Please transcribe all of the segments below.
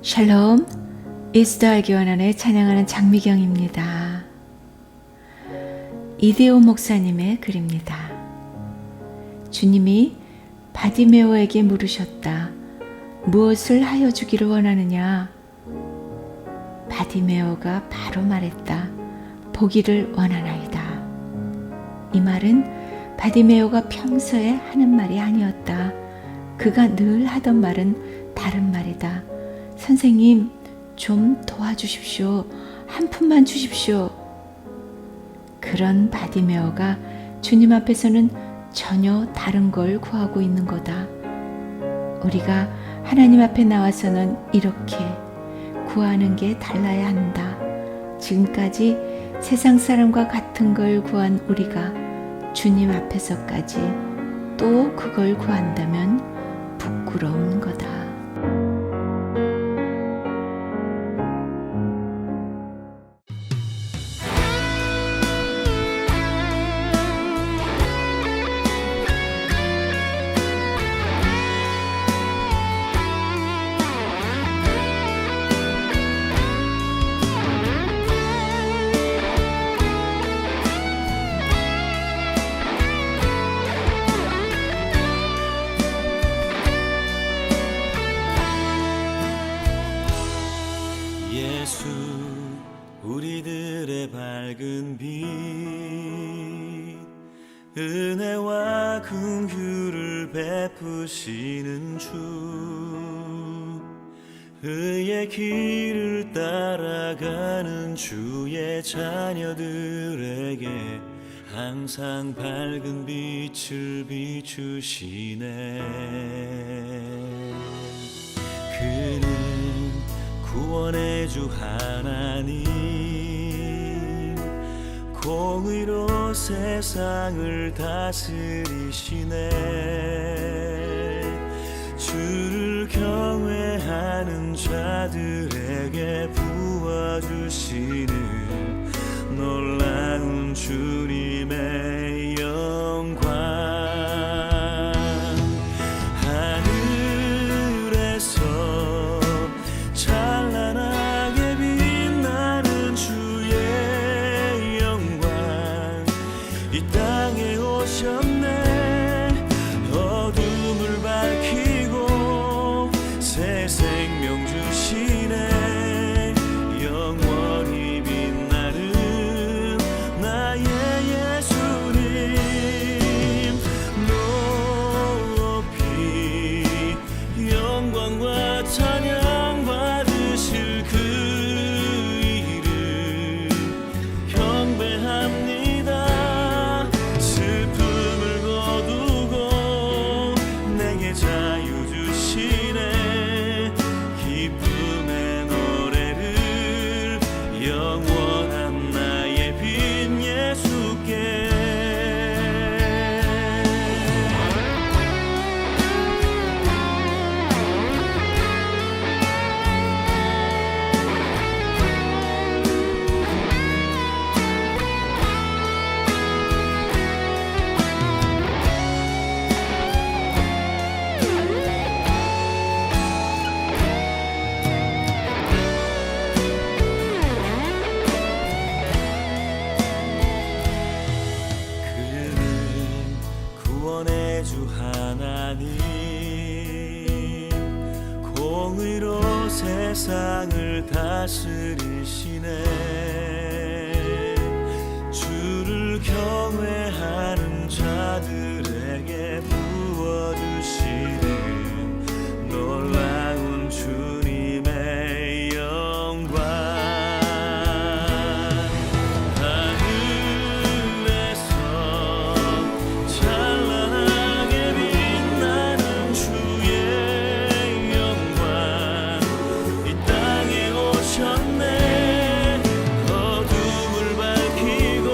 샬롬, 이스라엘 교환원의 찬양하는 장미경입니다. 이데오 목사님의 글입니다. 주님이 바디메오에게 물으셨다. 무엇을 하여 주기를 원하느냐? 바디메오가 바로 말했다. 보기를 원하나이다. 이 말은 바디메오가 평소에 하는 말이 아니었다. 그가 늘 하던 말은 다른 말이다. 선생님, 좀 도와주십시오. 한 푼만 주십시오. 그런 바디메오가 주님 앞에서는 전혀 다른 걸 구하고 있는 거다. 우리가 하나님 앞에 나와서는 이렇게 구하는 게 달라야 한다. 지금까지 세상 사람과 같은 걸 구한 우리가 주님 앞에서까지 또 그걸 구한다면 부끄러운 거다. 예수 우리들의 밝은 빛 은혜와 긍휼을 베푸시는 주 의의 길을 따라가는 주의 자녀들에게 항상 밝은 빛을 비추시네. 그는 구원의 주 하나님 공의로 세상을 다스리시네. 주를 경외하는 자들에게 부어주시는 놀라운 주님의 영광. 이 땅에 오셨네. 어둠을 밝히고 새 생명 주시네. 영원히 빛나는 나의 예수님 높이 영광과 찬양 받으실 그 이름 경배합니다. 자유 주시네. 기쁨의 노래를 영원한 나의 빈 예수께. 구원의 주 하나님 공의로 세상을 다스리시네. 주를 경외하는 자들에게 부어주시는 놀라운 주님의 영광. 어둠을 밝히고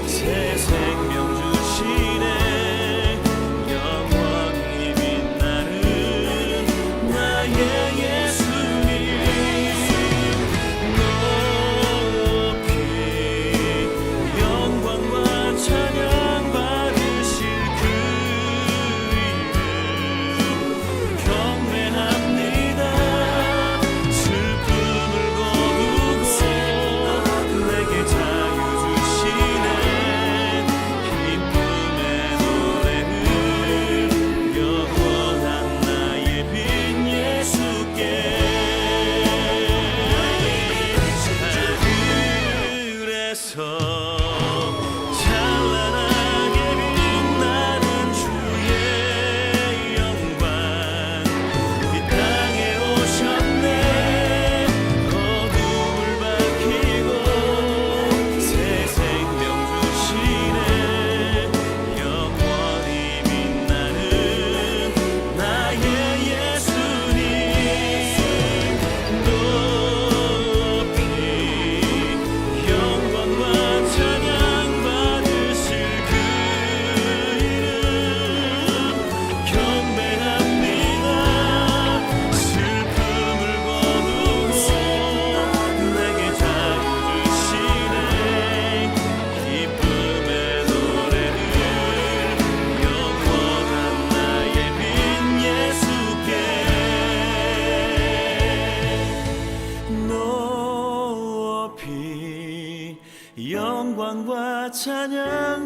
새 생명 주시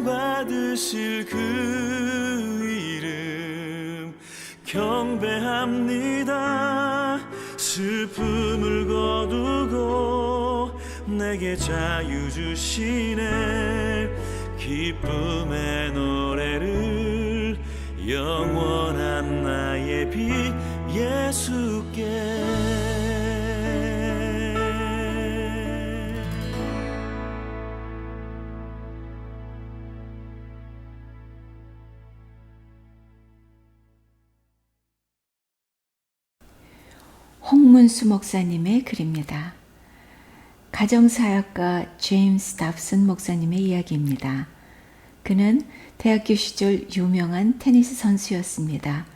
받으실 그 이름 경배합니다. 슬픔을 거두고 내게 자유 주시네. 기쁨의 노래를 영원한 나의 빛 예수께. 홍문수 목사님의 글입니다. 가정사역가 제임스 답슨 목사님의 이야기입니다. 그는 대학교 시절 유명한 테니스 선수였습니다.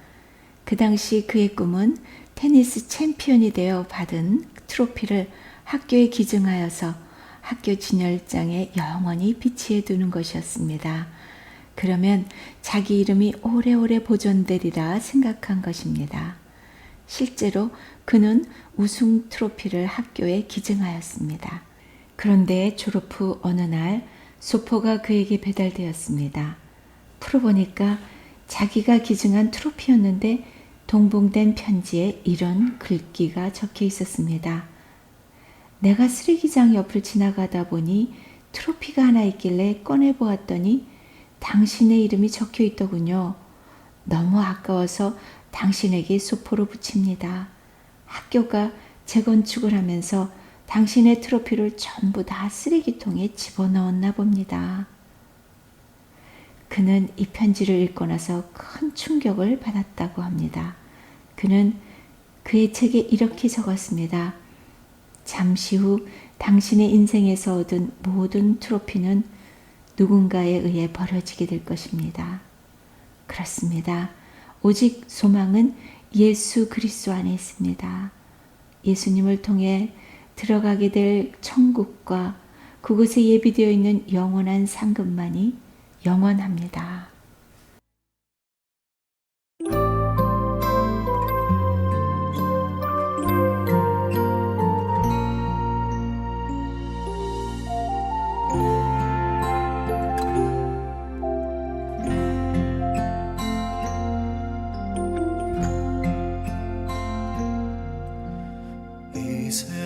그 당시 그의 꿈은 테니스 챔피언이 되어 받은 트로피를 학교에 기증하여서 학교 진열장에 영원히 비치해 두는 것이었습니다. 그러면 자기 이름이 오래오래 보존되리라 생각한 것입니다. 실제로 그는 우승 트로피를 학교에 기증하였습니다. 그런데 졸업 후 어느 날 소포가 그에게 배달되었습니다. 풀어보니까 자기가 기증한 트로피였는데 동봉된 편지에 이런 글귀가 적혀 있었습니다. 내가 쓰레기장 옆을 지나가다 보니 트로피가 하나 있길래 꺼내보았더니 당신의 이름이 적혀 있더군요. 너무 아까워서 당신에게 소포로 붙입니다. 학교가 재건축을 하면서 당신의 트로피를 전부 다 쓰레기통에 집어넣었나 봅니다. 그는 이 편지를 읽고 나서 큰 충격을 받았다고 합니다. 그는 그의 책에 이렇게 적었습니다. 잠시 후 당신의 인생에서 얻은 모든 트로피는 누군가에 의해 버려지게 될 것입니다. 그렇습니다. 오직 소망은 예수 그리스도 안에 있습니다. 예수님을 통해 들어가게 될 천국과 그곳에 예비되어 있는 영원한 상급만이 영원합니다.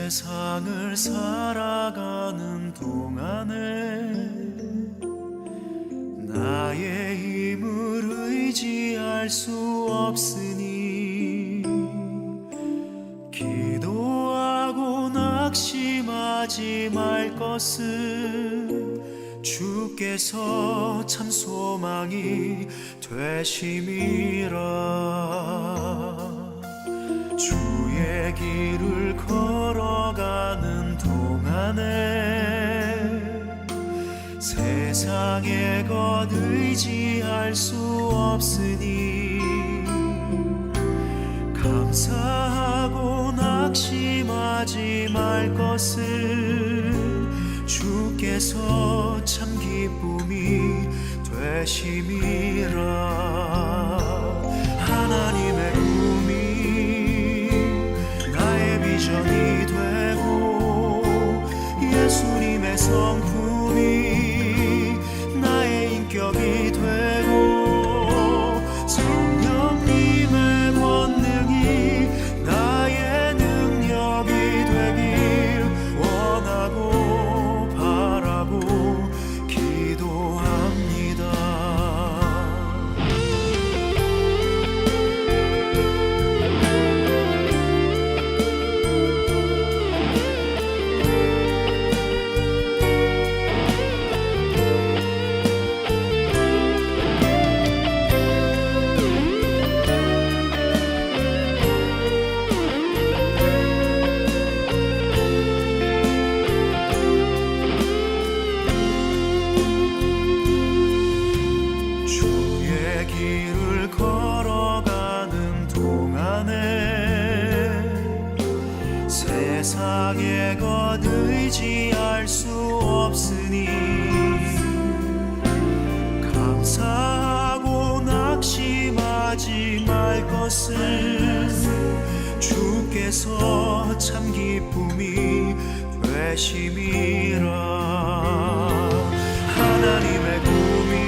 세상을 살아가는 동안에 나의 힘을 의지할 수 없으니 기도하고 낙심하지 말 것은 주께서 참 소망이 되심이라. 주의 길을 걸어가는 동안에 세상의 것 의지할 수 없으니 감사하고 낙심하지 말 것은 주께서 참 기쁨이 되심이라. 하나님의 꿈이 비전이 되고 예수님의 성품이 나의 인격이 되고 성령님의 권능이 나의 능력이 되길 원하고 바라고 기도합니다. 길을 걸어가는 동안에 세상의 것 의지할 수 없으니 감사하고 낙심하지 말 것은 주께서 참 기쁨이 되심이라. 하나님의 꿈이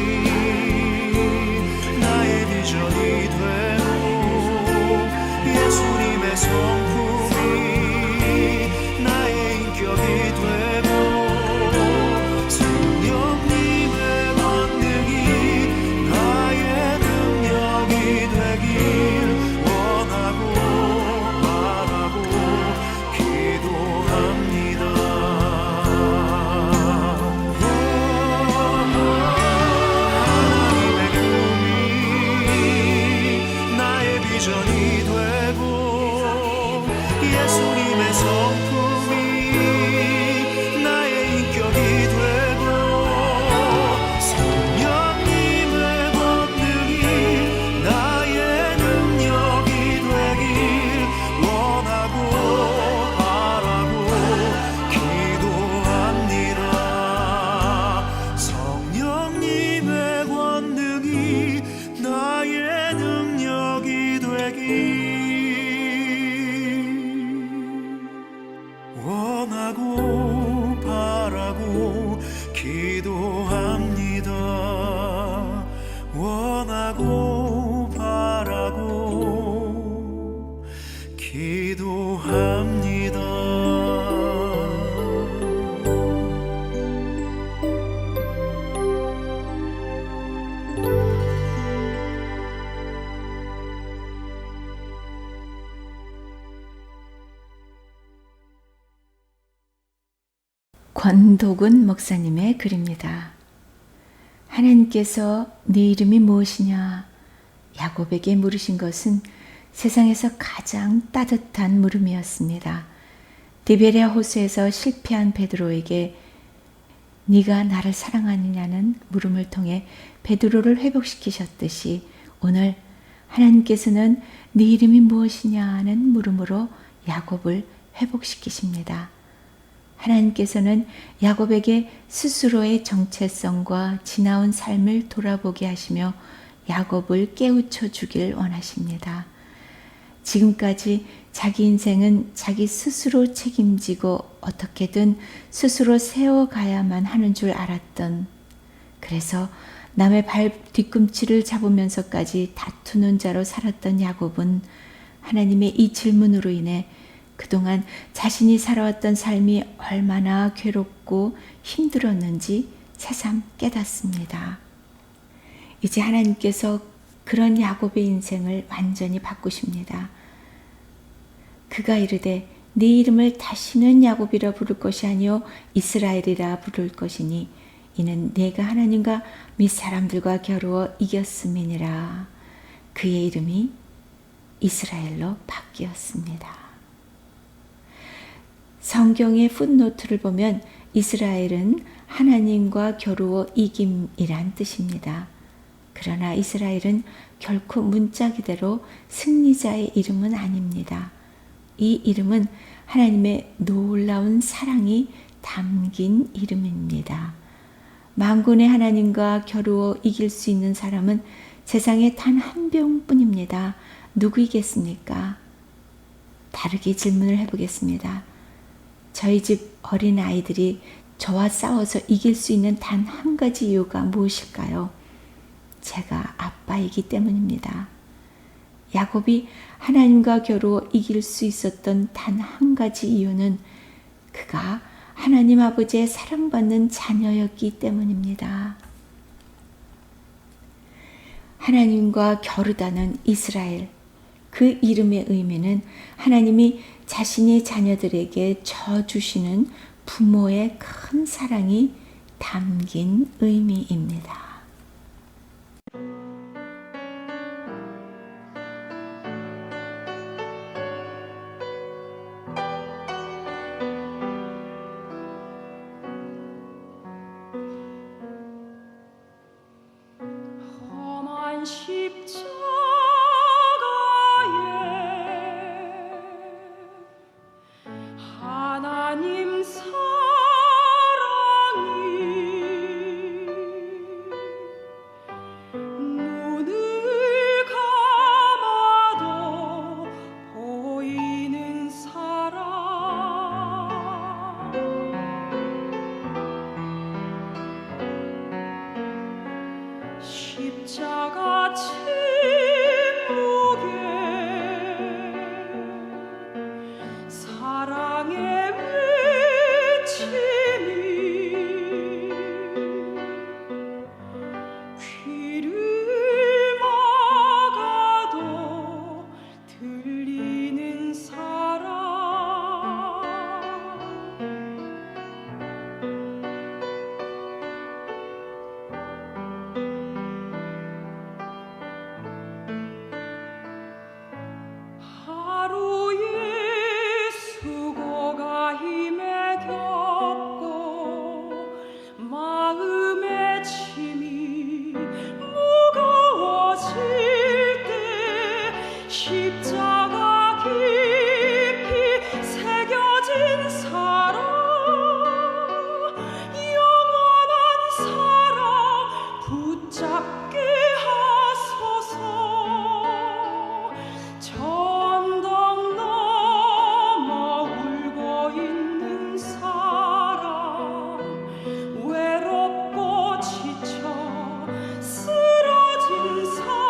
바라고 바라고 기도합니다. 권도군 목사님의 글입니다. 하나님께서 네 이름이 무엇이냐? 야곱에게 물으신 것은 세상에서 가장 따뜻한 물음이었습니다. 디베랴 호수에서 실패한 베드로에게 네가 나를 사랑하느냐는 물음을 통해 베드로를 회복시키셨듯이 오늘 하나님께서는 네 이름이 무엇이냐는 물음으로 야곱을 회복시키십니다. 하나님께서는 야곱에게 스스로의 정체성과 지나온 삶을 돌아보게 하시며 야곱을 깨우쳐 주길 원하십니다. 지금까지 자기 인생은 자기 스스로 책임지고 어떻게든 스스로 세워가야만 하는 줄 알았던, 그래서 남의 발 뒤꿈치를 잡으면서까지 다투는 자로 살았던 야곱은 하나님의 이 질문으로 인해 그동안 자신이 살아왔던 삶이 얼마나 괴롭고 힘들었는지 새삼 깨닫습니다. 이제 하나님께서 그런 야곱의 인생을 완전히 바꾸십니다. 그가 이르되 네 이름을 다시는 야곱이라 부를 것이 아니요 이스라엘이라 부를 것이니 이는 내가 하나님과 및 사람들과 겨루어 이겼음이니라. 그의 이름이 이스라엘로 바뀌었습니다. 성경의 풋노트를 보면 이스라엘은 하나님과 겨루어 이김이란 뜻입니다. 그러나 이스라엘은 결코 문자 그대로 승리자의 이름은 아닙니다. 이 이름은 하나님의 놀라운 사랑이 담긴 이름입니다. 만군의 하나님과 겨루어 이길 수 있는 사람은 세상에 단 한 명뿐입니다. 누구이겠습니까? 다르게 질문을 해보겠습니다. 저희 집 어린 아이들이 저와 싸워서 이길 수 있는 단 한 가지 이유가 무엇일까요? 제가 아빠이기 때문입니다. 야곱이 하나님과 겨루어 이길 수 있었던 단 한 가지 이유는 그가 하나님 아버지의 사랑받는 자녀였기 때문입니다. 하나님과 겨루다는 이스라엘, 그 이름의 의미는 하나님이 자신의 자녀들에게 져주시는 부모의 큰 사랑이 담긴 의미입니다. 험한 십자가에 하나님 사랑이 눈을 감아도 보이는 사랑 십자가 침묵에 사랑의 외침이 귀를 막아도 들리는 사랑 하루의 수고가 힘에 겪고 마음의 짐이 무거워질 때 십자가 깊이 새겨진 사랑 영원한 사랑 붙잡게 하소서 전동 넘어 울고 있는 사랑 외롭고 지쳐 쓰러진 사랑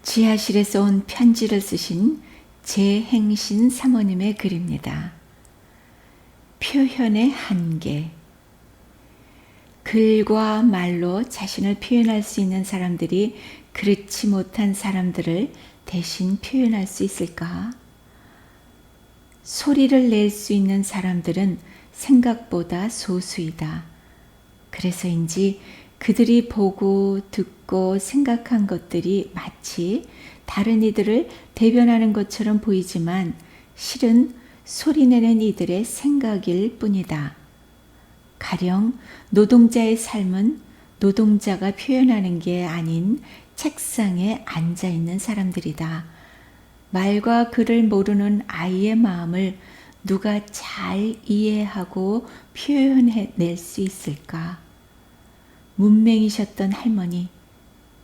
지하실에서 온 편지를 쓰신 재행신 사모님의 글입니다. 표현의 한계. 글과 말로 자신을 표현할 수 있는 사람들이 그렇지 못한 사람들을 대신 표현할 수 있을까? 소리를 낼 수 있는 사람들은 생각보다 소수이다. 그래서인지 그들이 보고 듣고 생각한 것들이 마치 다른 이들을 대변하는 것처럼 보이지만 실은 소리내는 이들의 생각일 뿐이다. 가령 노동자의 삶은 노동자가 표현하는 게 아닌 책상에 앉아 있는 사람들이다. 말과 글을 모르는 아이의 마음을 누가 잘 이해하고 표현해낼 수 있을까? 문맹이셨던 할머니,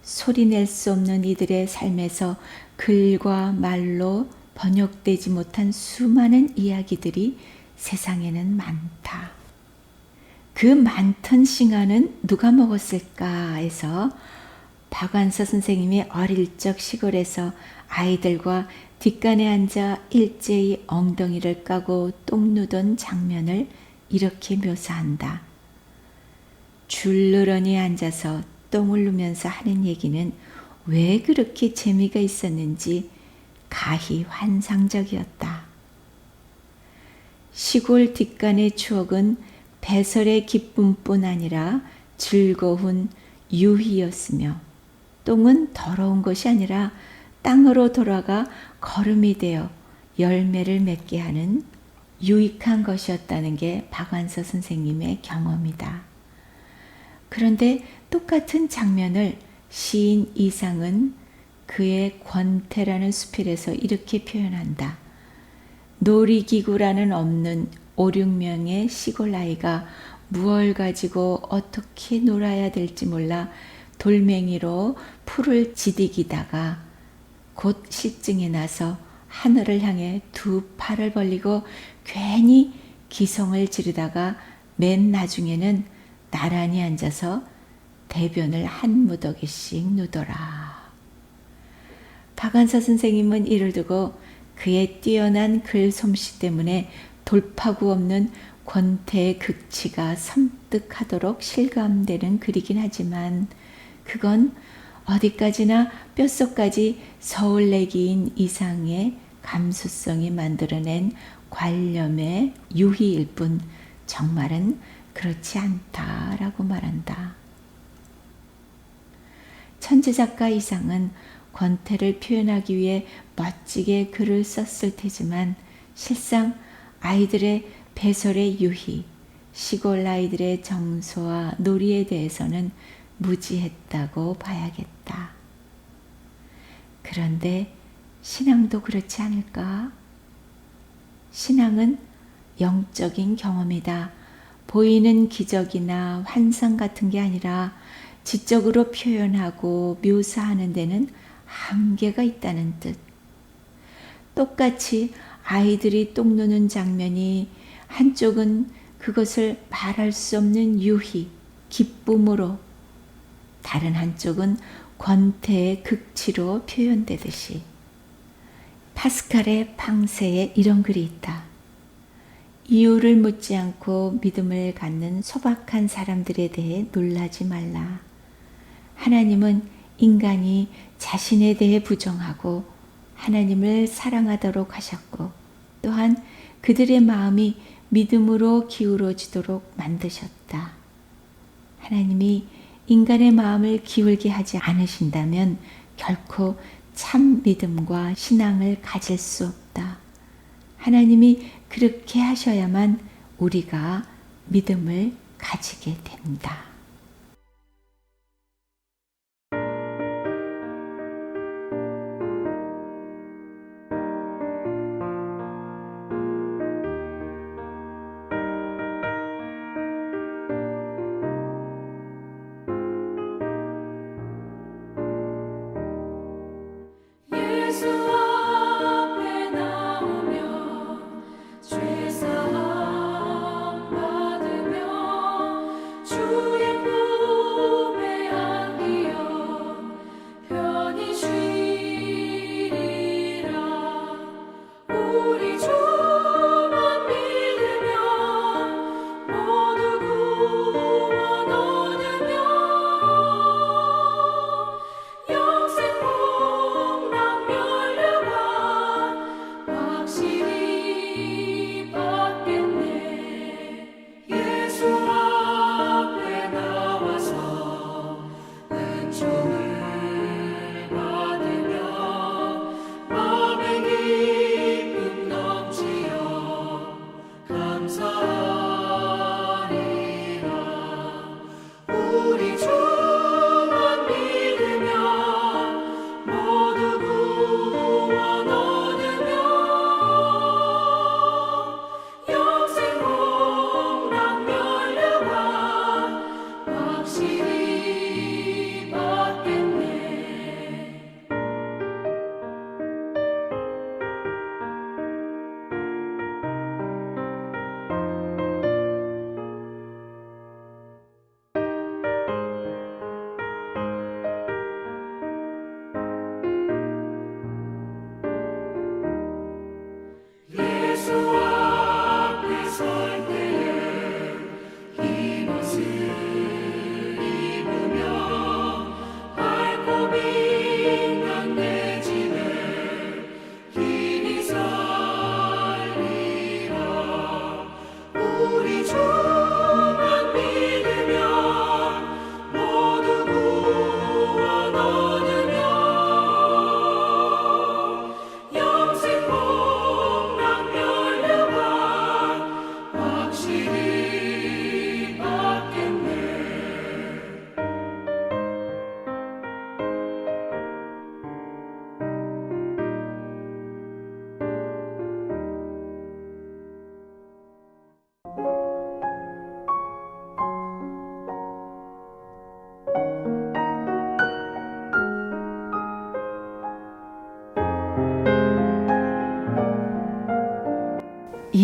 소리 낼 수 없는 이들의 삶에서 글과 말로 번역되지 못한 수많은 이야기들이 세상에는 많다. 그 많던 싱아는 누가 먹었을까 해서 박완서 선생님이 어릴 적 시골에서 아이들과 뒷간에 앉아 일제히 엉덩이를 까고 똥 누던 장면을 이렇게 묘사한다. 줄르러니 앉아서 똥을 누면서 하는 얘기는 왜 그렇게 재미가 있었는지 가히 환상적이었다. 시골 뒷간의 추억은 배설의 기쁨뿐 아니라 즐거운 유희였으며 똥은 더러운 것이 아니라 땅으로 돌아가 거름이 되어 열매를 맺게 하는 유익한 것이었다는 게 박완서 선생님의 경험이다. 그런데 똑같은 장면을 시인 이상은 그의 권태라는 수필에서 이렇게 표현한다. 놀이기구라는 없는 5, 6명의 시골 아이가 무얼 가지고 어떻게 놀아야 될지 몰라 돌멩이로 풀을 지디기다가 곧 실증이 나서 하늘을 향해 두 팔을 벌리고 괜히 기성을 지르다가 맨 나중에는 나란히 앉아서 대변을 한 무더기씩 누더라. 박완서 선생님은 이를 두고 그의 뛰어난 글 솜씨 때문에 돌파구 없는 권태의 극치가 섬뜩하도록 실감되는 글이긴 하지만 그건 어디까지나 뼛속까지 서울내기인 이상의 감수성이 만들어낸 관념의 유희일 뿐 정말은 그렇지 않다라고 말한다. 천재작가 이상은 권태를 표현하기 위해 멋지게 글을 썼을 테지만 실상 아이들의 배설의 유희, 시골 아이들의 정서와 놀이에 대해서는 무지했다고 봐야겠다. 그런데 신앙도 그렇지 않을까? 신앙은 영적인 경험이다. 보이는 기적이나 환상 같은 게 아니라 지적으로 표현하고 묘사하는 데는 한계가 있다는 뜻. 똑같이 아이들이 똥 누는 장면이 한쪽은 그것을 말할 수 없는 유희, 기쁨으로 다른 한쪽은 권태의 극치로 표현되듯이 파스칼의 팡세에 이런 글이 있다. 이유를 묻지 않고 믿음을 갖는 소박한 사람들에 대해 놀라지 말라. 하나님은 인간이 자신에 대해 부정하고 하나님을 사랑하도록 하셨고 또한 그들의 마음이 믿음으로 기울어지도록 만드셨다. 하나님이 인간의 마음을 기울게 하지 않으신다면 결코 참 믿음과 신앙을 가질 수 없다. 하나님이 그렇게 하셔야만 우리가 믿음을 가지게 된다. 예수 앞에 나오며 죄사함 받으며 주의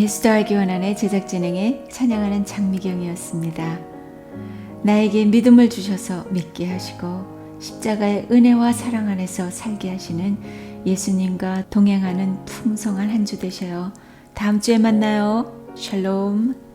예수도 알기 원한의 제작진행의 찬양하는 장미경이었습니다. 나에게 믿음을 주셔서 믿게 하시고 십자가의 은혜와 사랑 안에서 살게 하시는 예수님과 동행하는 풍성한 한 주 되셔요. 다음 주에 만나요. 샬롬.